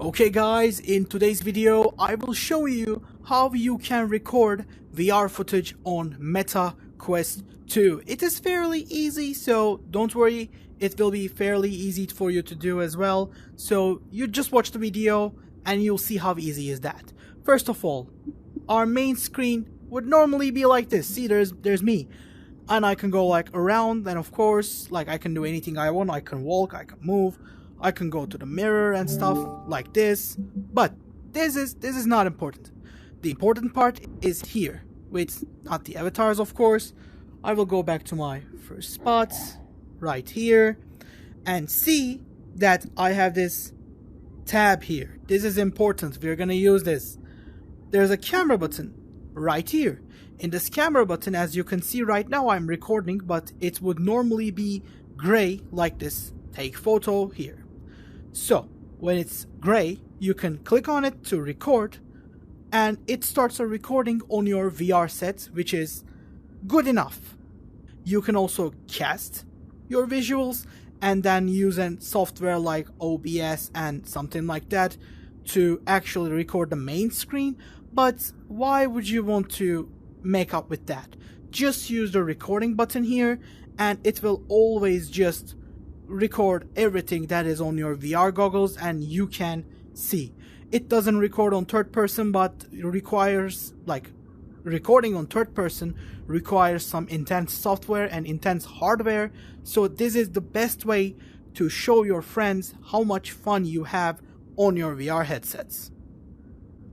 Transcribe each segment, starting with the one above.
Okay guys, in today's video I will show you how you can record VR footage on Meta Quest 2. It is fairly easy, so don't worry, it will be fairly easy for you to do as well. So you just watch the video and you'll see how easy is that. First of all, our main screen would normally be like this. See, there's me. And I can go like around, and of course, like I can do anything I want. I can walk, I can move, I can go to the mirror and stuff like this. But this is not important. The important part is here, with not the avatars, of course. I will go back to my first spot right here and see that I have this tab here. This is important. We're gonna use this. There's a camera button right here. In this camera button, as you can see right now, I'm recording, but it would normally be gray like this. Take photo here. So when it's gray, you can click on it to record, and it starts a recording on your VR set, which is good enough. You can also cast your visuals and then use a software like OBS and something like that to actually record the main screen. But why would you want to make up with that? Just use the recording button here and it will always just record everything that is on your VR goggles and you can see. It doesn't record on third person, but it requires, like, recording on third person requires some intense software and intense hardware. So this is the best way to show your friends how much fun you have on your VR headsets.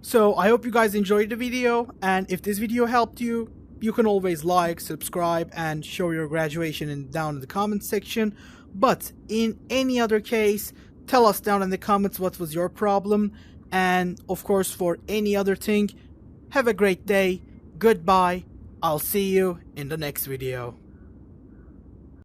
So I hope you guys enjoyed the video, and if this video helped you, you can always like, subscribe, and show your graduation down in the comments section. But in any other case, tell us down in the comments what was your problem, and of course for any other thing, have a great day, goodbye, I'll see you in the next video.